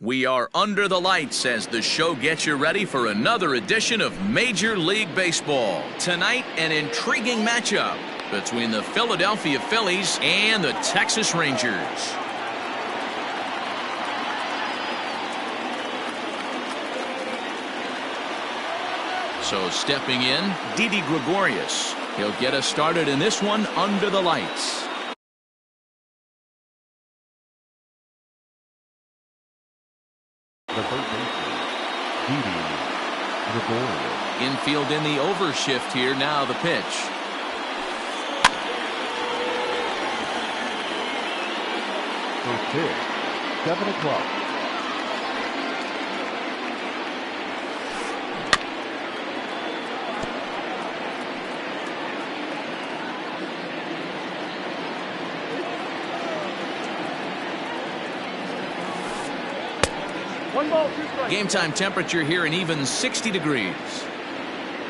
We are under the lights as the show gets you ready for another edition of Major League Baseball. Tonight, an intriguing matchup between the Philadelphia Phillies and the Texas Rangers. So stepping in, Didi Gregorius. He'll get us started in this one under the lights. The third baseman, Didi Gregorius. Infield in the overshift here. Now the pitch. First pitch, 7 o'clock. Game time temperature here an even 60 degrees.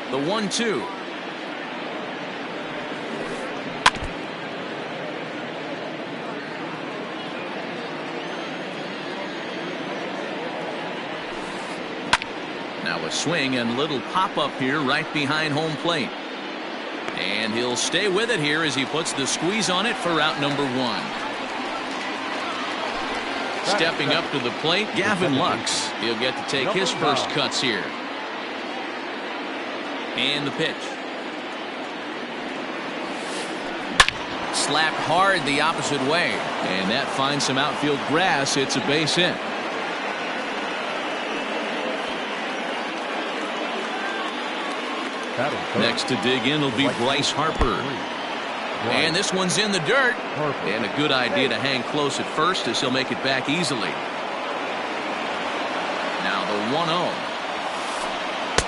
The 1-2. Now a swing and little pop-up here right behind home plate. And he'll stay with it here as he puts the squeeze on it for out number 1. Stepping up to the plate, Gavin Lux. He'll get to take his first cuts here. And the pitch. Slapped hard the opposite way. And that finds some outfield grass. It's a base hit. Next to dig in will be Bryce Harper. And this one's in the dirt. And a good idea to hang close at first as he'll make it back easily. Now the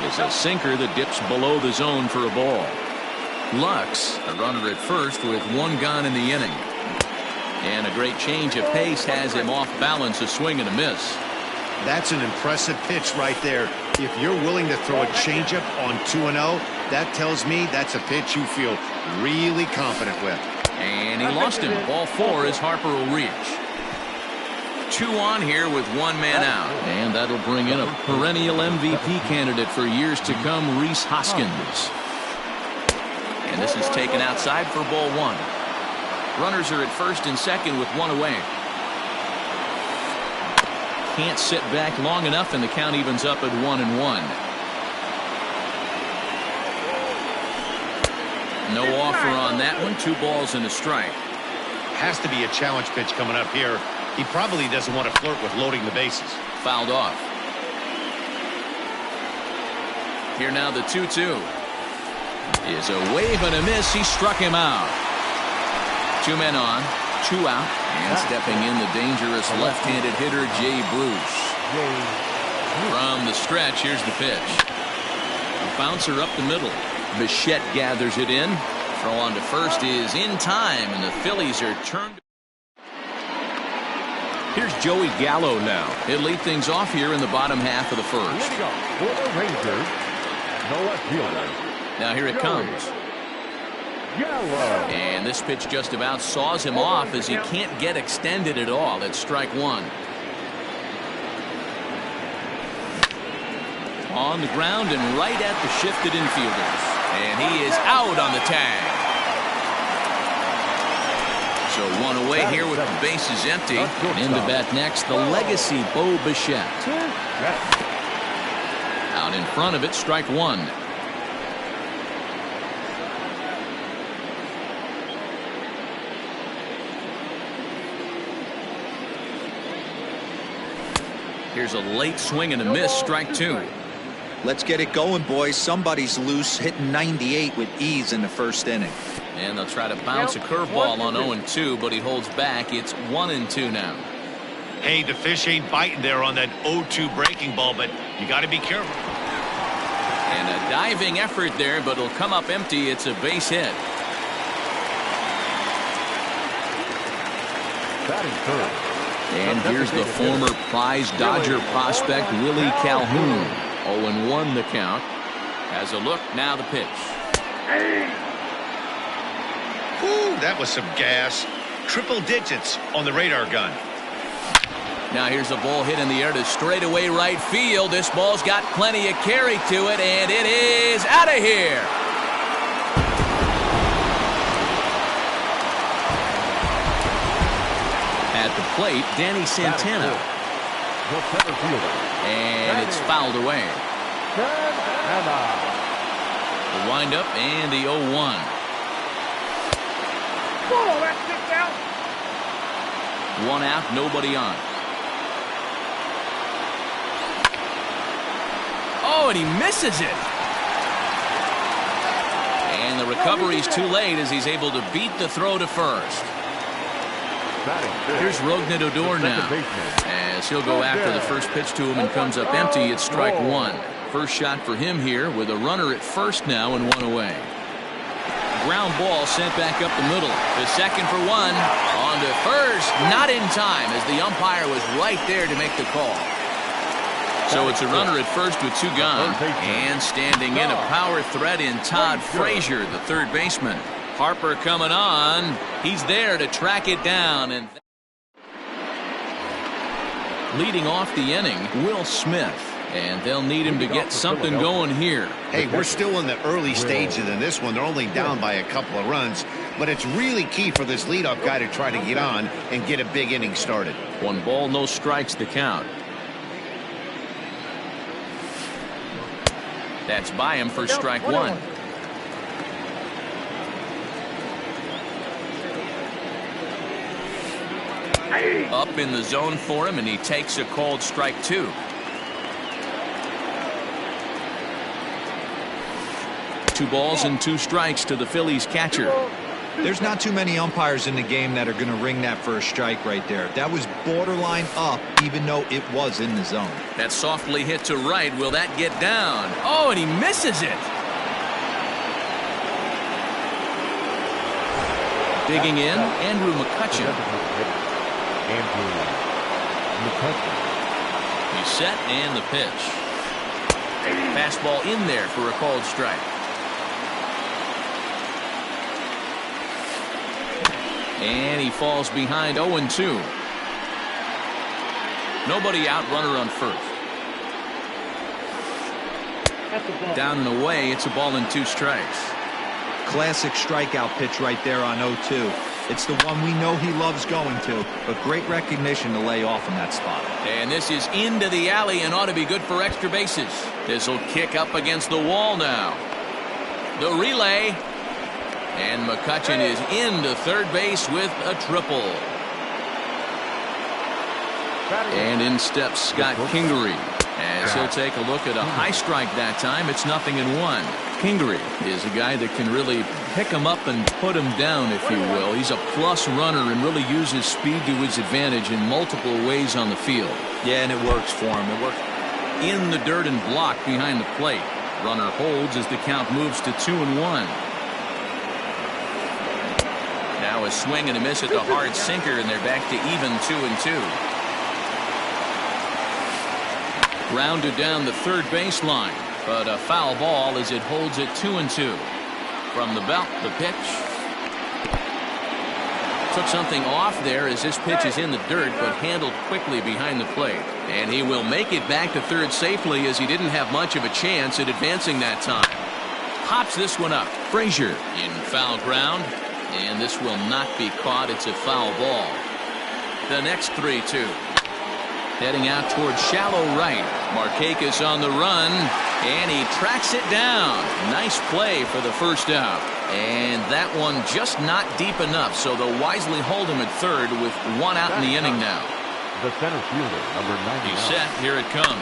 1-0 is a sinker that dips below the zone for a ball. Lux, a runner at first with 1 gone in the inning. And a great change of pace has him off balance, a swing and a miss. That's an impressive pitch right there. If you're willing to throw a changeup on 2-0, that tells me that's a pitch you feel really confident with. And he lost him. Ball 4 as Harper will reach. 2 on here with 1 man out. And that'll bring in a perennial MVP candidate for years to come, Rhys Hoskins. And this is taken outside for ball 1. Runners are at first and second with 1 away. Can't sit back long enough, and the count evens up at 1-1. No offer on that one. 2 balls and a strike. Has to be a challenge pitch coming up here. He probably doesn't want to flirt with loading the bases. Fouled off. Here now the 2-2 is a wave and a miss. He struck him out. 2 men on, 2 out. And stepping in, the dangerous left-handed hitter, Jay Bruce. From the stretch, here's the pitch. A bouncer up the middle. Bichette gathers it in. Throw on to first is in time, and the Phillies are turned. Here's Joey Gallo now. He'll lead things off here in the bottom half of the first. For the Rangers, the left fielder. Now here it comes. And this pitch just about saws him off as he can't get extended at all. That's strike 1. On the ground and right at the shifted infielders. And he is out on the tag. So 1 away here with the bases empty. And in the bat next, the legacy Bo Bichette. Out in front of it, strike 1. Here's a late swing and a miss, strike 2. Let's get it going, boys. Somebody's loose, hitting 98 with ease in the first inning. And they'll try to bounce a curveball on 0-2, but he holds back. It's 1-2 now. Hey, the fish ain't biting there on that 0-2 breaking ball, but you got to be careful. And a diving effort there, but it'll come up empty. It's a base hit. Batting third. And here's the former prize Dodger prospect, Willie Calhoun. 0-1 the count. Has a look, now the pitch. Ooh, that was some gas. Triple digits on the radar gun. Now here's a ball hit in the air to straightaway right field. This ball's got plenty of carry to it, and it is out of here. At the plate, Danny Santana. And it's fouled away. The windup and the 0-1. One out, nobody on. Oh, and he misses it. And the recovery's too late as he's able to beat the throw to first. Here's Rougned Odor now, as he'll go after the first pitch to him and comes up empty. It's strike one. First shot for him here with a runner at first now and one away. Ground ball sent back up the middle. The second for one. On to first, not in time as the umpire was right there to make the call. So it's a runner at first with two gone. And standing in a power threat in Todd Frazier, the third baseman. Harper coming on. He's there to track it down. And leading off the inning, Will Smith. And they'll need him to get something going here. Hey, we're still in the early stages in this one. They're only down by a couple of runs. But it's really key for this leadoff guy to try to get on and get a big inning started. 1 ball, no strikes the count. That's by him for strike one. Up in the zone for him, and he takes a called strike two. Two balls and 2 strikes to the Phillies catcher. There's not too many umpires in the game that are going to ring that first strike right there. That was borderline up, even though it was in the zone. That softly hit to right. Will that get down? Oh, and he misses it. Digging in, Andrew McCutchen. He's set, and the pitch. Fastball in there for a called strike. And he falls behind 0-2. Nobody out, runner on first. Down and away, it's a ball and 2 strikes. Classic strikeout pitch right there on 0-2. It's the one we know he loves going to, but great recognition to lay off in that spot. And this is into the alley and ought to be good for extra bases. This will kick up against the wall now. The relay. And McCutchen is into third base with a triple. And in steps Scott Kingery, as he'll take a look at a high strike that time. It's 0-1. Kingery is a guy that can really pick him up and put him down, if you will. He's a plus runner and really uses speed to his advantage in multiple ways on the field. Yeah, and it works for him. It works in the dirt and blocked behind the plate. Runner holds as the count moves to 2-1. Now a swing and a miss at the hard sinker, and they're back to even 2-2. Rounded down the third baseline, but a foul ball as it holds it 2-2. From the belt, the pitch. Took something off there as this pitch is in the dirt, but handled quickly behind the plate. And he will make it back to third safely, as he didn't have much of a chance at advancing that time. Pops this one up. Frazier in foul ground. And this will not be caught. It's a foul ball. The next 3-2. Heading out towards shallow right. Markakis on the run. And he tracks it down. Nice play for the first out. And that one just not deep enough. So they'll wisely hold him at third with 1 out in the inning now. The center fielder, number 99. He's set. Here it comes.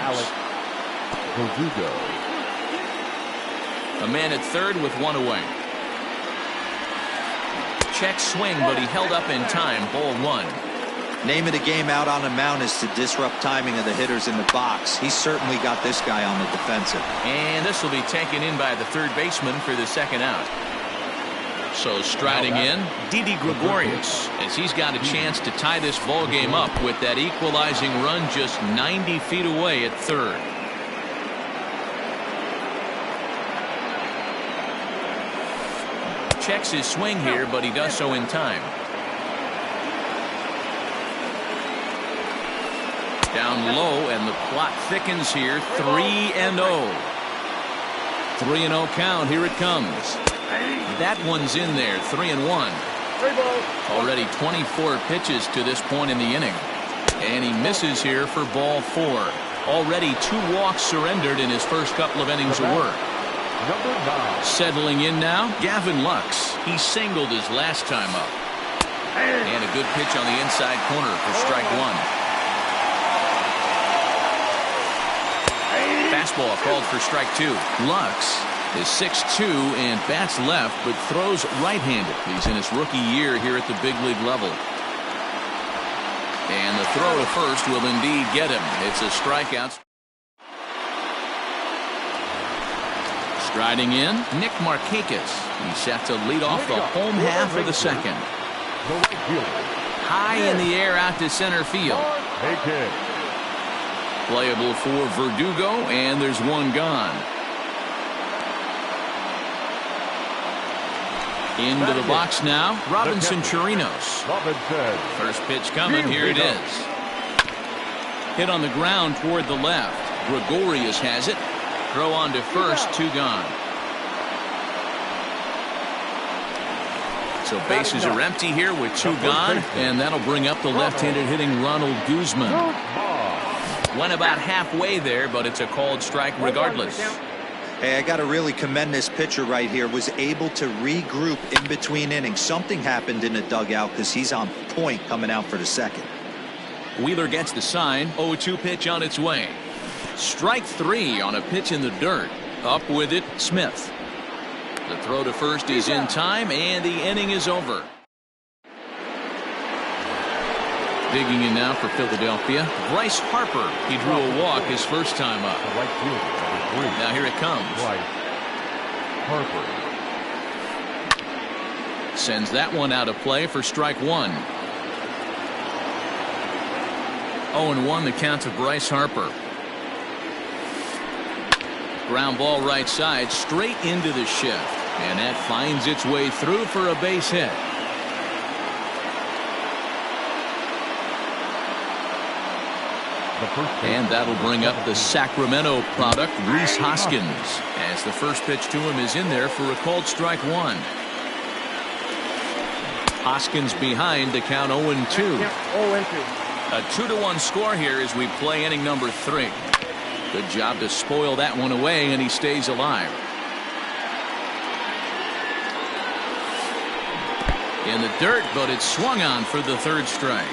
A man at third with 1 away. Check swing, but he held up in time. Ball 1. Name of the game out on the mound is to disrupt timing of the hitters in the box. He's certainly got this guy on the defensive. And this will be taken in by the third baseman for the second out. So striding in, Didi Gregorius, as he's got a chance to tie this ball game up with that equalizing run just 90 feet away at third. Checks his swing here, but he does so in time. Down low, and the plot thickens here. 3-0. 3-0 count. Here it comes. That one's in there. 3-1. Already 24 pitches to this point in the inning. And he misses here for ball 4. Already 2 walks surrendered in his first couple of innings of work. Number 9. Settling in now, Gavin Lux. He singled his last time up. And a good pitch on the inside corner for strike 1. Fastball called for strike 2. Lux is 6'2" and bats left, but throws right-handed. He's in his rookie year here at the big league level. And the throw to first will indeed get him. It's a strikeout. Striding in, Nick Markakis. He's set to lead off the home half of the second. The right fielder. High in the air out to center field. Playable for Verdugo, and there's one gone. Into the box now, Robinson Chirinos. First pitch coming, here it is. Hit on the ground toward the left. Gregorius has it. Throw on to first, 2 gone. So bases are empty here with 2 gone, and that'll bring up the left-handed hitting Ronald Guzman. Went about halfway there, but it's a called strike regardless. Hey, I got to really commend this pitcher right here. Was able to regroup in between innings. Something happened in the dugout because he's on point coming out for the second. Wheeler gets the sign. 0-2 pitch on its way. Strike 3 on a pitch in the dirt. Up with it, Smith. The throw to first is in time, and the inning is over. Digging in now for Philadelphia, Bryce Harper. He drew a walk his first time up. The right fielder, number 3. Now here it comes. Bryce Harper. Sends that one out of play for strike 1. 0-1 the count to Bryce Harper. Ground ball right side, straight into the shift. And that finds its way through for a base hit. And that'll bring up the Sacramento product, Rhys Hoskins, as the first pitch to him is in there for a called strike 1. Hoskins behind to count 0-2. A 2-1 score here as we play inning number 3. Good job to spoil that one away, and he stays alive. In the dirt, but it's swung on for the 3rd strike.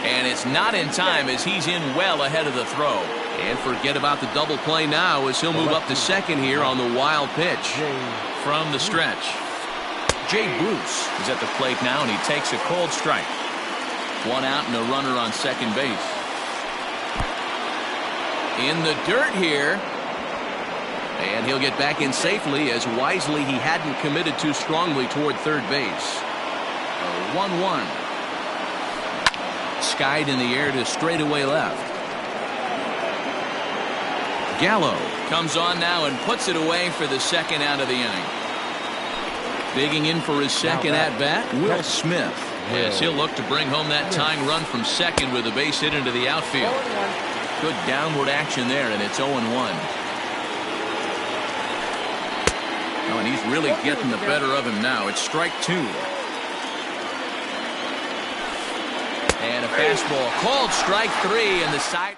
And it's not in time as he's in well ahead of the throw. And forget about the double play now as he'll move up to second here on the wild pitch from the stretch. Jay Bruce is at the plate now, and he takes a cold strike. 1 out and a runner on second base. In the dirt here. And he'll get back in safely as wisely he hadn't committed too strongly toward third base. 1-1. Skied in the air to straightaway left. Gallo comes on now and puts it away for the second out of the inning. Digging in for his second at-bat, Will Smith. Yes, he'll look to bring home that tying run from second with a base hit into the outfield. Good downward action there, and it's 0-1. Oh, and he's really getting the better of him now. It's strike 2. And a fastball called strike 3 and the side.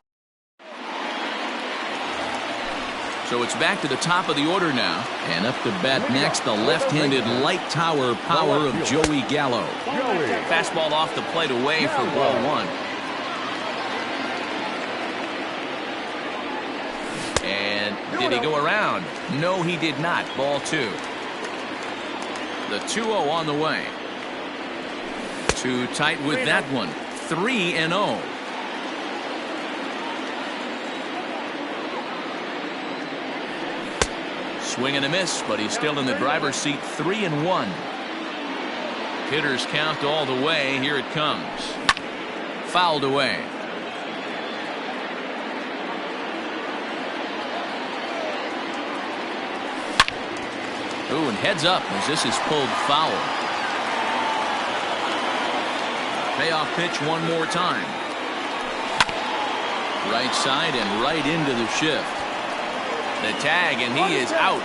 So it's back to the top of the order now. And up to bat next, the left-handed light tower power of Joey Gallo. Fastball off the plate away for ball 1. And did he go around? No, he did not. Ball 2. The 2-0 on the way. Too tight with that one. 3-0. Swing and a miss, but he's still in the driver's seat. 3-1. Hitters count all the way. Here it comes. Fouled away. Ooh, and heads up as this is pulled foul. Payoff pitch one more time. Right side and right into the shift. The tag, and he is out.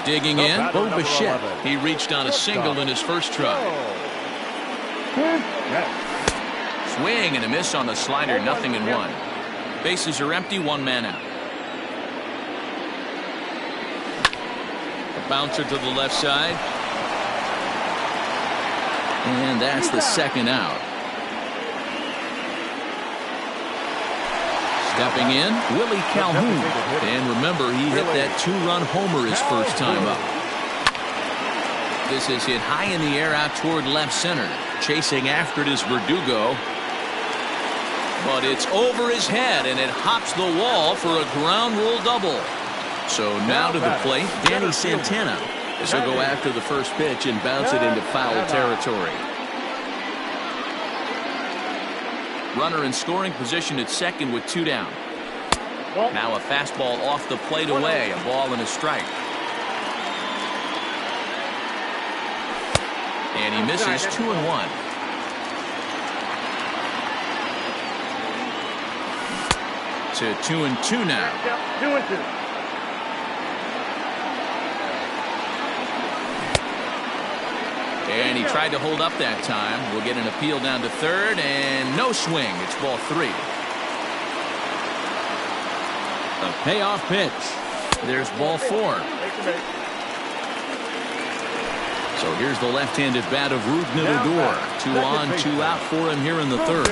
Digging in, Batter, number Bichette. 11. He reached on a single in his first try. Swing and a miss on the slider, 0-1. Bases are empty, one man out. A bouncer to the left side. And that's the second out. Stepping in, Willie Calhoun. And remember, he hit that two-run homer his first time up. This is hit high in the air out toward left center. Chasing after it is Verdugo. But it's over his head, and it hops the wall for a ground rule double. So now to the plate, Danny Santana. This will go after the first pitch and bounce it into foul territory. Runner in scoring position at second with 2 down. Now a fastball off the plate away, a ball and a strike. And he misses 2-1. To 2-2 now. 2-2. And he tried to hold up that time. We'll get an appeal down to third, and no swing. It's ball 3. The payoff pitch. There's ball 4. So here's the left-handed bat of Rougned Odor. 2 on, 2 out for him here in the third.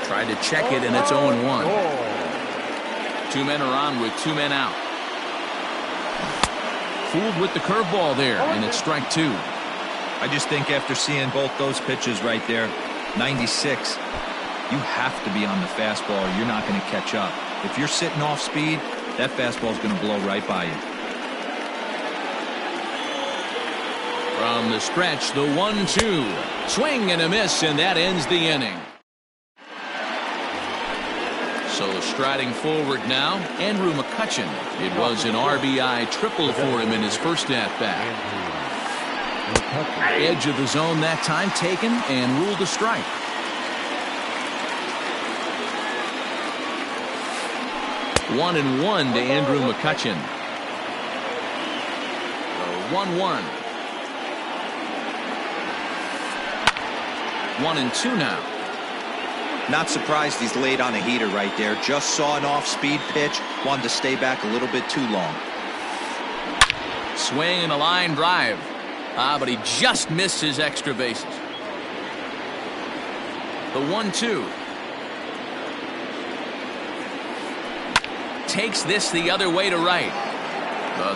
Tried to check it, and it's 0-1. 2 men are on with 2 men out. Fooled with the curveball there, and it's strike 2. I just think after seeing both those pitches right there, 96, you have to be on the fastball or you're not going to catch up. If you're sitting off speed, that fastball is going to blow right by you. From the stretch, the 1-2. Swing and a miss, and that ends the inning. So striding forward now, Andrew McCutchen. It was an RBI triple for him in his first at-bat. Edge of the zone that time taken and ruled a strike. One and 1 to Andrew McCutchen. 1-1. 1-2 now. Not surprised he's laid on a heater right there. Just saw an off-speed pitch. Wanted to stay back a little bit too long. Swing and a line drive. But he just missed his extra bases. The 1-2. Takes this the other way to right.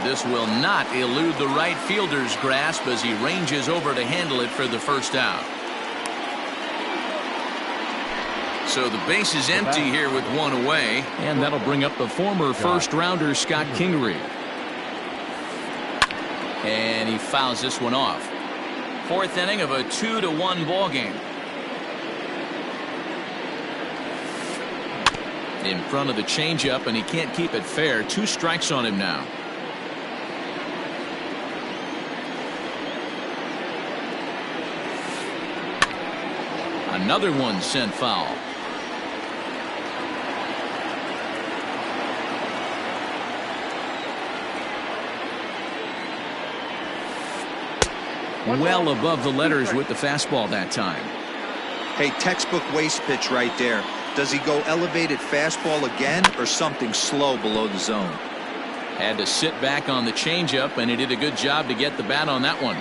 This will not elude the right fielder's grasp as he ranges over to handle it for the first out. So the base is empty here with 1 away. And that'll bring up the former first-rounder Scott Kingery. And he fouls this one off. 4th inning of a 2-1 ball game. In front of the changeup, and he can't keep it fair. 2 strikes on him now. Another one sent foul. Well above the letters with the fastball that time. Hey, textbook waste pitch right there. Does he go elevated fastball again or something slow below the zone? Had to sit back on the changeup, and he did a good job to get the bat on that one.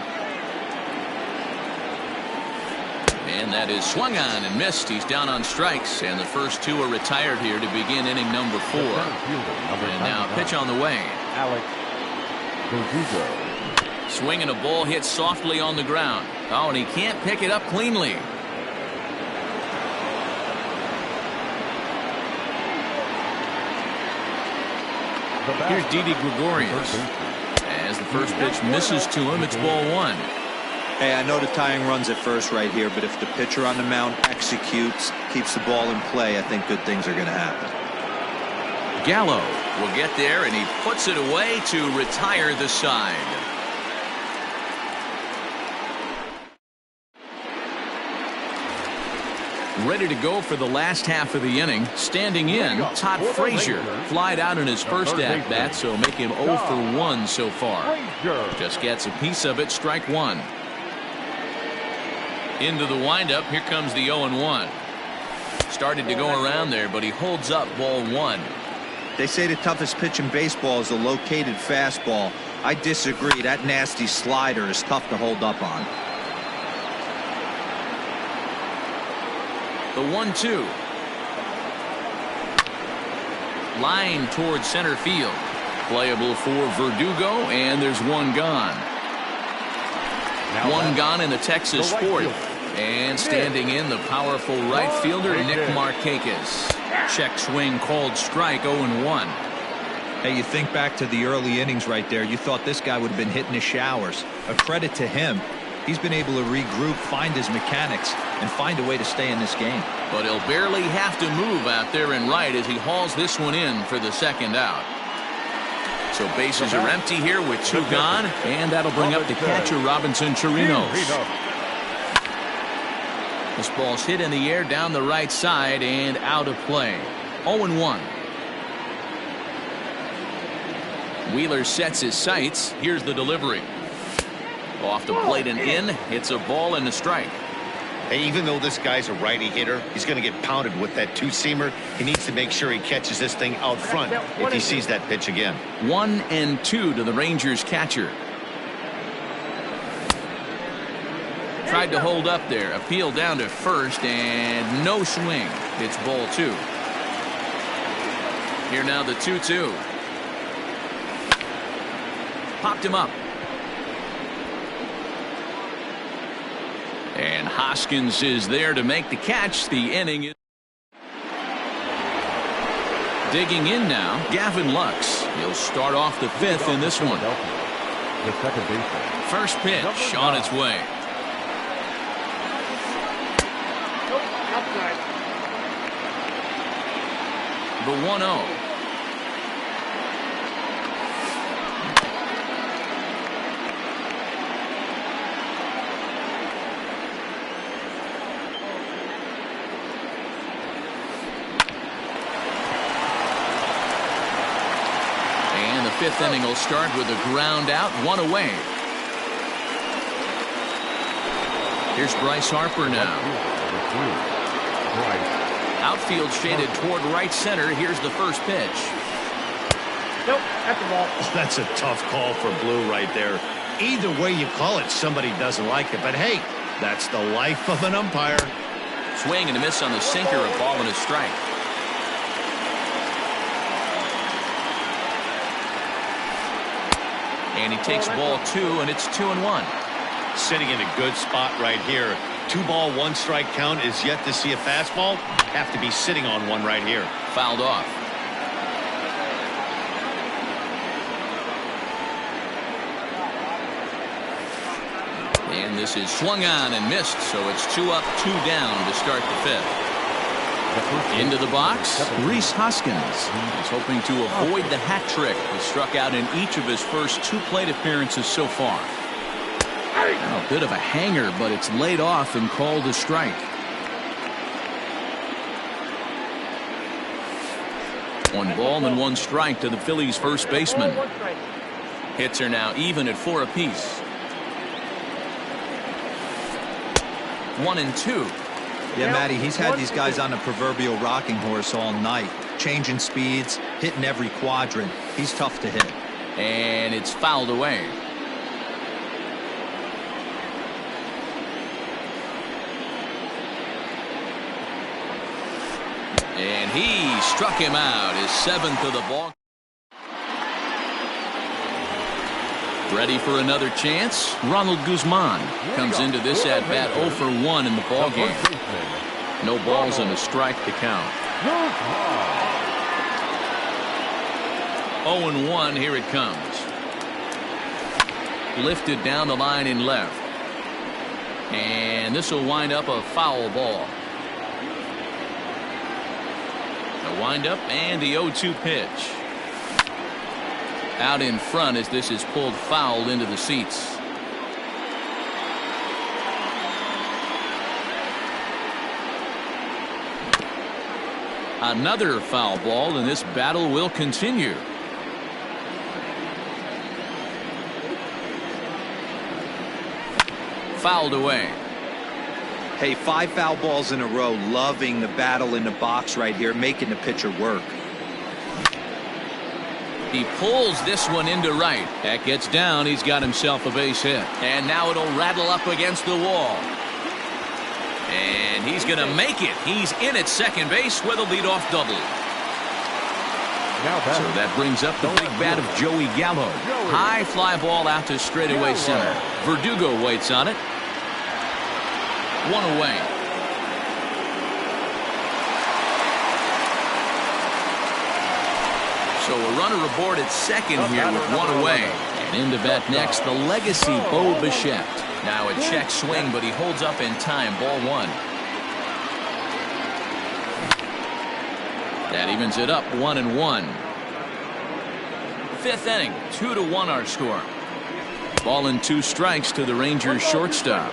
And that is swung on and missed. He's down on strikes, and the first 2 are retired here to begin inning number 4. And now pitch on the way. Alex Verdugo. Swinging a ball hit softly on the ground. Oh, and he can't pick it up cleanly. Here's Didi Gregorius. As the first pitch misses to him, it's ball 1. Hey, I know the tying run's at first right here, but if the pitcher on the mound executes, keeps the ball in play, I think good things are going to happen. Gallo will get there, and he puts it away to retire the side. Ready to go for the last half of the inning. Standing in, Todd Frazier. Flied out in his first at-bat, so make him 0 for 1 so far. Just gets a piece of it, strike one. Into the windup, here comes the 0-1. Started to go around there, but he holds up ball one. They say the toughest pitch in baseball is a located fastball. I disagree. That nasty slider is tough to hold up on. The 1-2. Line towards center field. Playable for Verdugo, and there's one gone. One gone in the Texas fourth. And standing in, the powerful right fielder, Nick Markakis. Check swing called strike, 0-1. Hey, you think back to the early innings right there. You thought this guy would have been hitting his showers. A credit to him. He's been able to regroup, find his mechanics, and find a way to stay in this game. But he'll barely have to move out there in right as he hauls this one in for the second out. So bases are empty here with two gone, and that'll bring up the catcher, Robinson Chirinos. This ball's hit in the air down the right side and out of play. 0-1. Wheeler sets his sights. Here's the delivery. Off the plate and in. Hits a ball and a strike. Hey, even though this guy's a righty hitter, he's going to get pounded with that two-seamer. He needs to make sure he catches this thing out front if he sees that pitch again. 1-2 to the Rangers catcher. Tried to hold up there. Appeal down to first and no swing. It's ball two. Here now the 2-2. Popped him up. And Hoskins is there to make the catch. The inning is digging in now. Gavin Lux. He'll start off the fifth in this one. The second baseman. First pitch on its way. The 1-0. And the fifth inning will start with a ground out, one away. Here's Bryce Harper now. Outfield shaded toward right center. Here's the first pitch. Nope, that's the ball. Oh, that's a tough call for Blue right there. Either way you call it, somebody doesn't like it. But hey, that's the life of an umpire. Swing and a miss on the sinker, a ball and a strike. And he takes ball two, and it's 2-1. Sitting in a good spot right here. 2-ball, 1-strike count is yet to see a fastball. Have to be sitting on one right here. Fouled off. And this is swung on and missed, so it's 2 up, 2 down to start the fifth. Into the box, Rhys Hoskins. He's hoping to avoid the hat trick. He struck out in each of his first 2 plate appearances so far. A bit of a hanger, but it's laid off and called a strike. 1 ball and 1 strike to the Phillies' first baseman. Hits are now even at 4 apiece. 1-2. Yeah, Matty, he's had these guys on the proverbial rocking horse all night. Changing speeds, hitting every quadrant. He's tough to hit. And it's fouled away. And he struck him out, his 7th of the ball. Ready for another chance? Ronald Guzman comes into this at-bat 0 for 1 in the ball game. No balls and a strike to count. 0-1, here it comes. Lifted down the line in left. And this will wind up a foul ball. The windup and the 0-2 pitch. Out in front as this is pulled foul into the seats. Another foul ball, and this battle will continue. Fouled away. Hey, 5 foul balls in a row. Loving the battle in the box right here, making the pitcher work. He pulls this one into right. That gets down. He's got himself a base hit. And now it'll rattle up against the wall. And he's going to make it. He's in at second base with a leadoff double. So that brings up the big bat of Joey Gallo. High fly ball out to straightaway center. Verdugo waits on it. One away. So a runner aboard at second here with one away. And in to bat next, the legacy Bo Bichette. Now a check swing, but he holds up in time. Ball 1. That evens it up 1-1. Fifth inning, 2-1 our score. Ball and 2 strikes to the Rangers shortstop.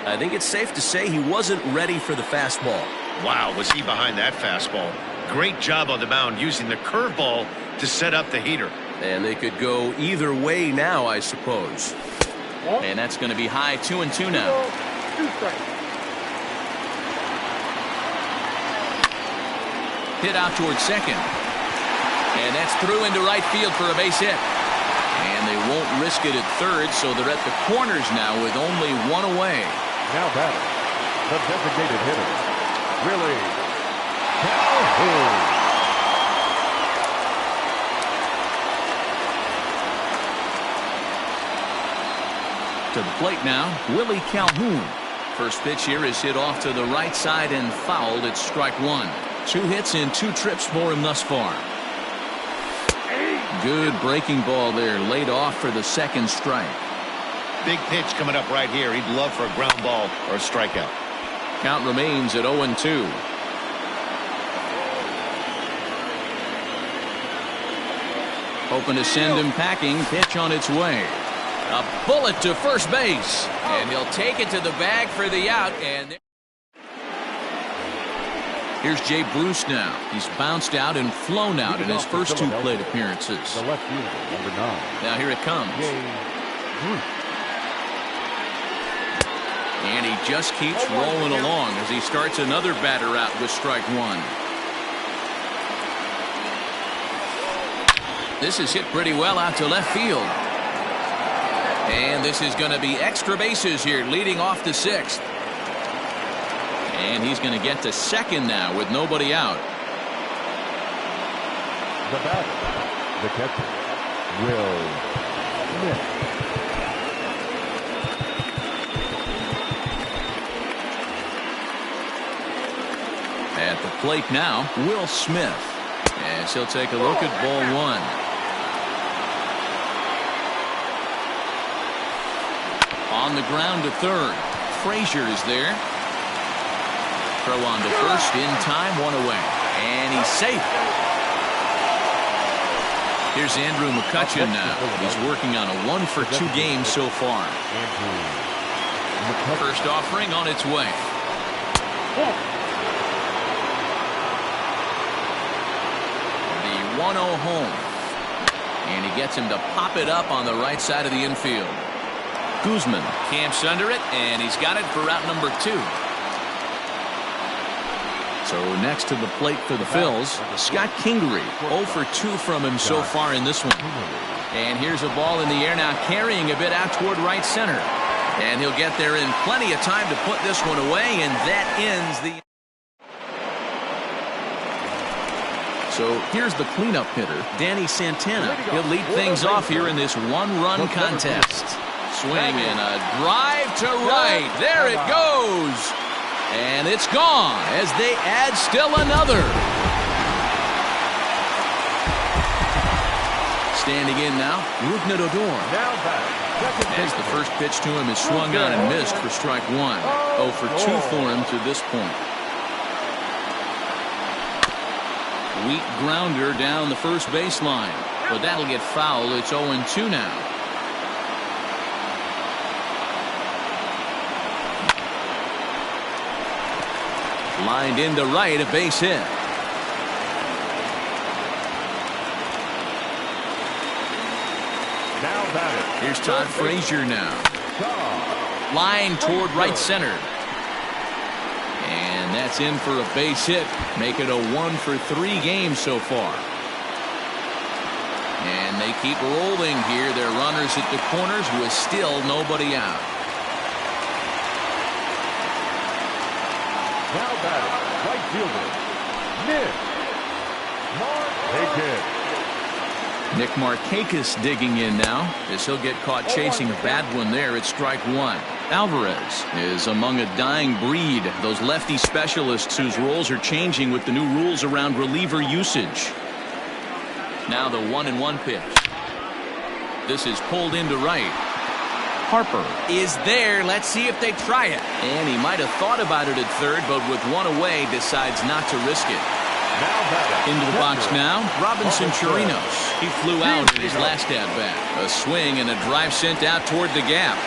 I think it's safe to say he wasn't ready for the fastball. Wow, was he behind that fastball. Great job on the mound using the curveball to set up the heater. And they could go either way now, I suppose. And that's going to be high 2-2 now. 2 strikes. Hit out towards second. And that's through into right field for a base hit. And they won't risk it at third, so they're at the corners now with only one away. Now batting, the designated hitter, Willie Calhoun. To the plate now, Willie Calhoun. First pitch here is hit off to the right side and fouled. It's strike 1. 2 hits in 2 trips for him thus far. Good breaking ball there, laid off for the second strike. Big pitch coming up right here. He'd love for a ground ball or a strikeout. Count remains at 0-2. Hoping to send him packing. Pitch on its way. A bullet to first base. And he'll take it to the bag for the out. And here's Jay Bruce now. He's bounced out and flown out in his first 2 plate appearances. The left fielder, number 9. Now here it comes. Jay Bruce. And he just keeps rolling along as he starts another batter out with strike 1. This is hit pretty well out to left field. And this is going to be extra bases here, leading off the 6th. And he's going to get to second now with nobody out. The batter, the catcher, Will Smith. At the plate now, Will Smith. As he'll take a look at ball 1. On the ground to third. Frazier is there. Throw on to first in time, 1 away. And he's safe. Here's Andrew McCutchen now. He's working on a 1-for-2 game so far. First offering on its way. The 1-0 home. And he gets him to pop it up on the right side of the infield. Guzman camps under it, and he's got it for route number 2. So next to the plate for the Phils, Scott Kingery. 0 for 2 from him so far in this one. And here's a ball in the air now, carrying a bit out toward right center. And he'll get there in plenty of time to put this one away, and that ends the... So here's the cleanup hitter, Danny Santana. He'll lead things off here in this 1-run contest. Swing and a drive to right. There it goes. And it's gone as they add still another. Standing in now, Rougned Odor. As the first pitch to him is swung on and missed for strike 1. 0 for 2 for him to this point. Weak grounder down the first baseline, but that'll get foul. It's 0-2 now. Lined into right, a base hit. Now batting. Here's Todd Frazier now. Line toward right center. And that's in for a base hit. Make it a 1-for-3 game so far. And they keep rolling here. Their runners at the corners with still nobody out. Now batting. Right fielder. Nick Markakis digging in now as he'll get caught chasing a bad one there at strike one. Alvarez is among a dying breed, those lefty specialists whose roles are changing with the new rules around reliever usage. Now the 1-1 pitch. This is pulled into right. Harper is there. Let's see if they try it. And he might have thought about it at third, but with one away decides not to risk it. Into the box now, Robinson Chirinos. He flew out in his last at-bat. A swing and a drive sent out toward the gap.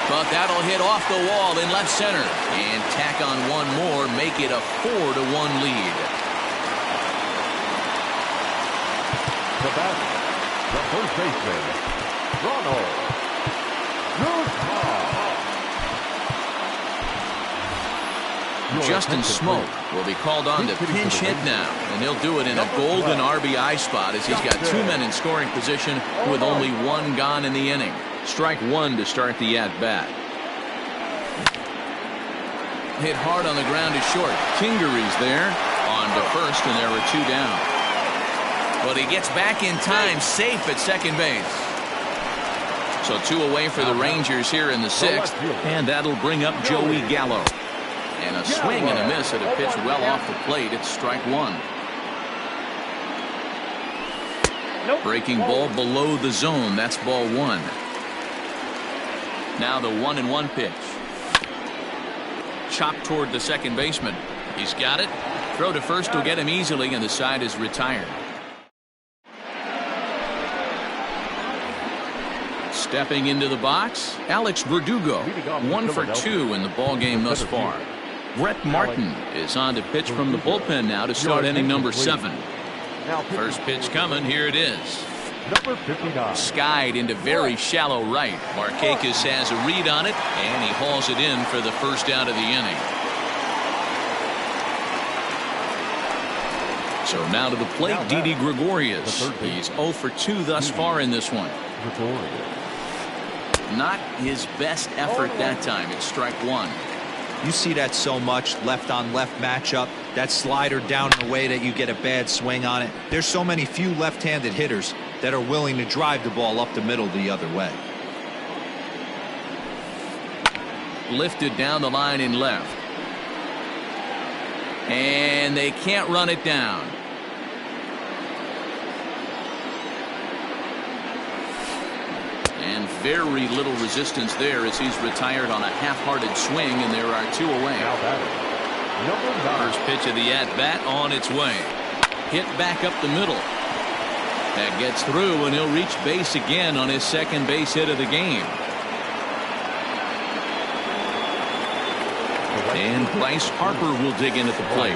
But that'll hit off the wall in left center. And tack on one more, make it a 4-1 lead. The batter, the first baseman, Ronald. Justin Smoak will be called on to pinch hit now, and he'll do it in a golden RBI spot as he's got two men in scoring position with only one gone in the inning. Strike one to start the at-bat. Hit hard on the ground to short. Kingery's there on to first, and there were two down. But he gets back in time, safe at second base. So two away for the Rangers here in the sixth, and that'll bring up Joey Gallo. And a swing and a miss at a pitch well off the plate. It's strike one. Breaking ball below the zone. That's ball one. Now the 1-1 pitch. Chopped toward the second baseman. He's got it. Throw to first will get him easily, and the side is retired. Stepping into the box, Alex Verdugo. 1 for 2 in the ball game thus far. Brett Martin is on to pitch from the bullpen now to start inning number 7. First pitch coming. Here it is. Number 59. Skied into very shallow right. Markakis has a read on it, and he hauls it in for the first out of the inning. So now to the plate, Didi Gregorius. He's 0 for 2 thus far in this one. Not his best effort that time. It's strike one. You see that so much, left on left matchup, that slider down in a way that you get a bad swing on it. There's so many few left-handed hitters that are willing to drive the ball up the middle the other way. Lifted down the line in left. And they can't run it down. And very little resistance there as he's retired on a half-hearted swing, and there are two away. First pitch of the at-bat on its way. Hit back up the middle. That gets through, and he'll reach base again on his second base hit of the game. And Bryce Harper will dig in at the plate.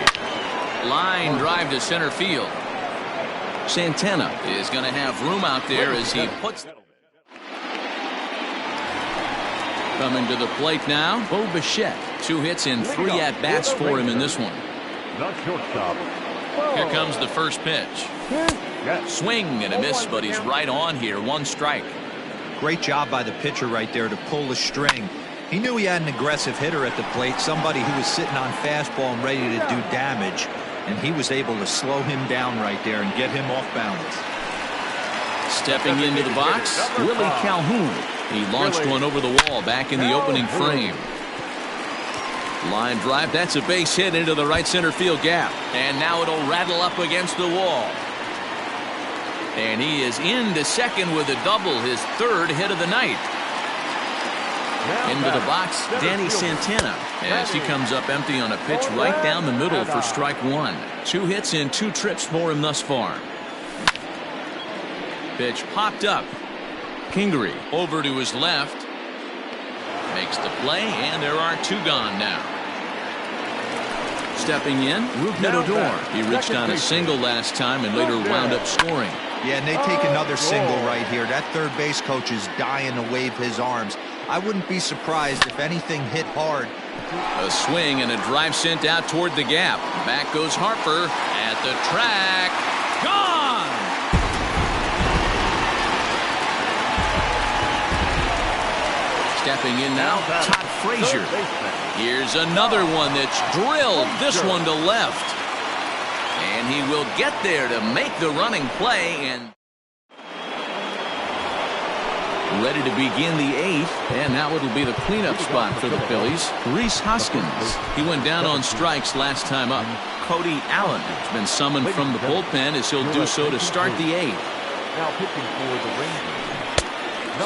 Line drive to center field. Santana is going to have room out there as he puts. Coming to the plate now, Bo Bichette. 2 hits in 3 at-bats for him in this one. Here comes the first pitch. Swing and a miss, but he's right on here. 1 strike. Great job by the pitcher right there to pull the string. He knew he had an aggressive hitter at the plate, somebody who was sitting on fastball and ready to do damage, and he was able to slow him down right there and get him off balance. Stepping into the box, Willie Calhoun. He launched one over the wall back in the opening frame. Line drive, that's a base hit into the right center field gap. And now it'll rattle up against the wall. And he is into second with a double, his 3rd hit of the night. Into the box, Danny Santana, as he comes up empty on a pitch right down the middle for strike 1. 2 hits in 2 trips for him thus far. Pitch popped up. Kingery over to his left. Makes the play, and there are 2 gone now. Stepping in, Rougned Odor. He reached on a single last time and later wound up scoring. Yeah, and they take another single right here. That third base coach is dying to wave his arms. I wouldn't be surprised if anything hit hard. A swing and a drive sent out toward the gap. Back goes Harper at the track. Gone! Stepping in now, Todd Frazier. Here's another one that's drilled. This one to left. And he will get there to make the running play. And ready to begin the 8th, and now it'll be the cleanup spot for the Phillies. Rhys Hoskins. He went down on strikes last time up. Cody Allen has been summoned from the bullpen as he'll do so to start the 8th. Now pitching for the Rangers.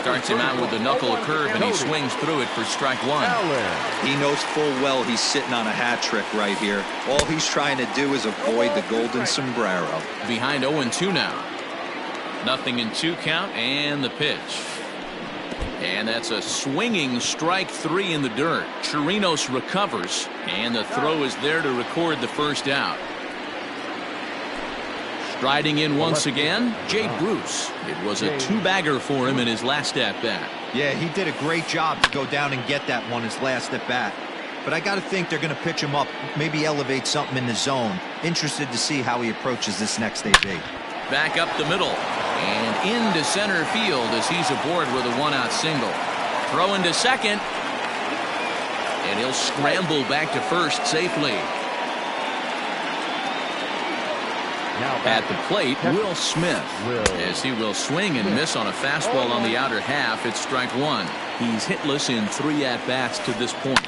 Starts him out with the knuckle curve, and he swings through it for strike 1. He knows full well he's sitting on a hat trick right here. All he's trying to do is avoid the golden sombrero. Behind 0-2 now. 0-2 count, and the pitch. And that's a swinging strike 3 in the dirt. Chirinos recovers, and the throw is there to record the first out. Striding in once again, Jay Bruce. It was a 2-bagger for him in his last at-bat. Yeah, he did a great job to go down and get that one his last at-bat. But I got to think they're going to pitch him up, maybe elevate something in the zone. Interested to see how he approaches this next AB. Back up the middle and into center field as he's aboard with a 1-out single. Throw into second, and he'll scramble back to first safely. At the plate, Will Smith, as he will swing and miss on a fastball on the outer half. It's strike 1. He's hitless in 3 at-bats to this point.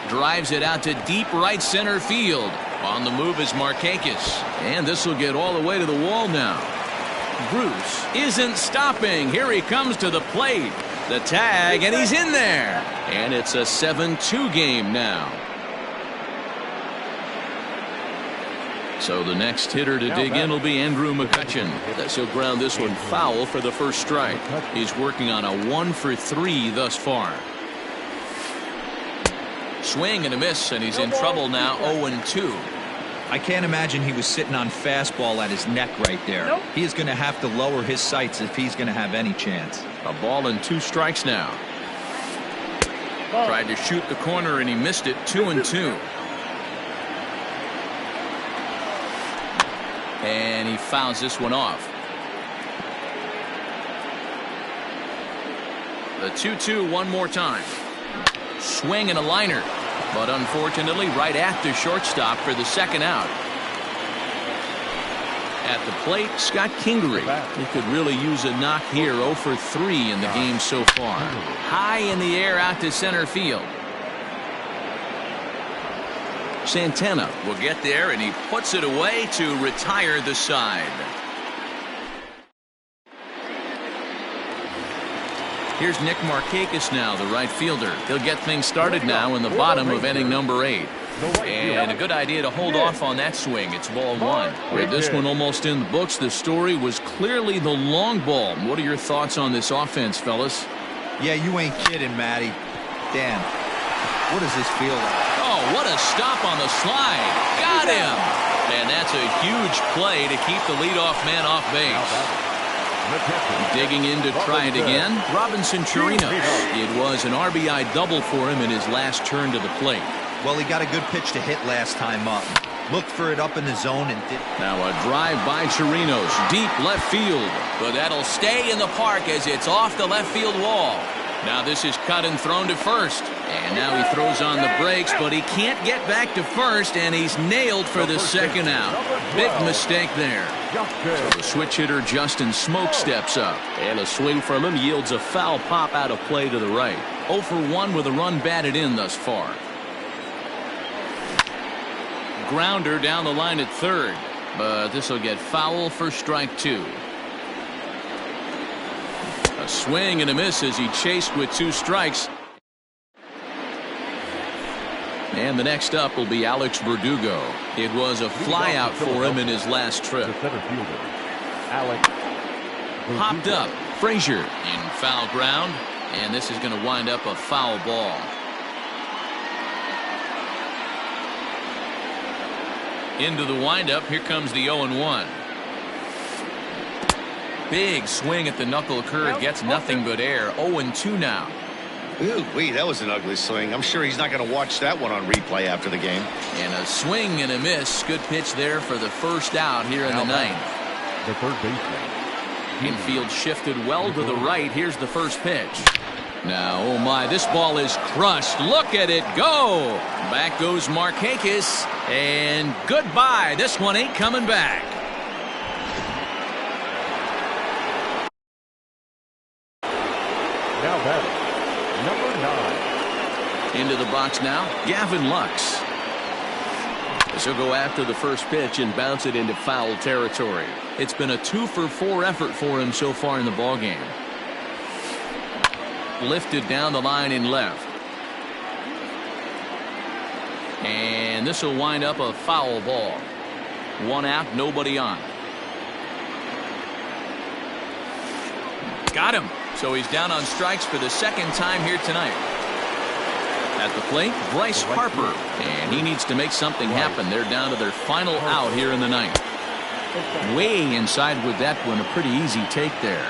Drives it out to deep right center field. On the move is Markakis, and this will get all the way to the wall now. Bruce isn't stopping. Here he comes to the plate. The tag, and he's in there. And it's a 7-2 game now. So the next hitter to dig in will be Andrew McCutchen. As he'll ground this one foul for the first strike. He's working on a 1-for-3 thus far. Swing and a miss, and he's in trouble now. 0-2. I can't imagine he was sitting on fastball at his neck right there. He is going to have to lower his sights if he's going to have any chance. A ball and 2 strikes now. Tried to shoot the corner and he missed it. 2-2. And he fouls this one off. The 2-2 one more time. Swing and a liner, but unfortunately right at the shortstop for the second out. At the plate, Scott Kingery. He could really use a knock here. 0-for-3 in the game so far. High in the air out to center field. Santana will get there, and he puts it away to retire the side. Here's Nick Markakis now, the right fielder. He'll get things started now in the bottom of inning number 8. And a good idea to hold off on that swing. It's ball 1. With this one almost in the books, the story was clearly the long ball. What are your thoughts on this offense, fellas? Yeah, you ain't kidding, Matty. Dan, what does this feel like? Oh, what a stop on the slide. Got him. And that's a huge play to keep the leadoff man off base. Digging in to try it again, Robinson Chirinos. It was an RBI double for him in his last turn to the plate. Well, he got a good pitch to hit last time up. Looked for it up in the zone and did. Now a drive by Chirinos, deep left field. But that'll stay in the park as it's off the left field wall. Now this is cut and thrown to first. And now he throws on the brakes, but he can't get back to first, and he's nailed for the second out. Big mistake there. So the switch hitter Justin Smoke steps up, and a swing from him yields a foul pop out of play to the right. 0-for-1 with a run batted in thus far. Grounder down the line at third, but this will get foul for strike 2. A swing and a miss as he chased with 2 strikes. And the next up will be Alex Verdugo. It was a flyout for him in his last trip. Popped up. Frazier in foul ground, and this is going to wind up a foul ball. Into the windup. Here comes the 0-1. Big swing at the knuckle curve, gets nothing but air. 0-2 now. Ooh, wee, that was an ugly swing. I'm sure he's not going to watch that one on replay after the game. And a swing and a miss. Good pitch there for the first out here in the ninth. The third baseman. Infield shifted well to the right. Here's the first pitch. Now, oh my, this ball is crushed. Look at it go. Back goes Markakis. And goodbye. This one ain't coming back. Now batting, number 9. Into the box now, Gavin Lux. This will go after the first pitch and bounce it into foul territory. It's been a 2-for-4 effort for him so far in the ballgame. Lifted down the line in left. And this will wind up a foul ball. 1 out, nobody on. Got him. So he's down on strikes for the second time here tonight. At the plate, Bryce Harper. And he needs to make something happen. They're down to their final out here in the ninth. Way inside with that one. A pretty easy take there.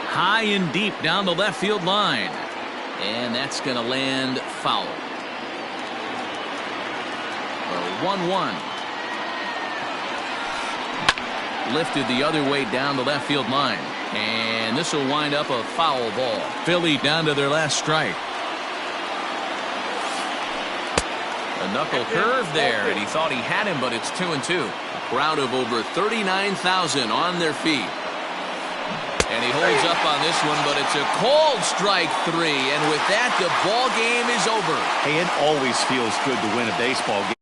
High and deep down the left field line. And that's going to land foul. 1-1. Lifted the other way down the left field line. And this will wind up a foul ball. Philly down to their last strike. A knuckle curve there, and he thought he had him, but it's 2-2. A crowd of over 39,000 on their feet. And he holds up on this one, but it's a cold strike 3. And with that, the ball game is over. Hey, it always feels good to win a baseball game.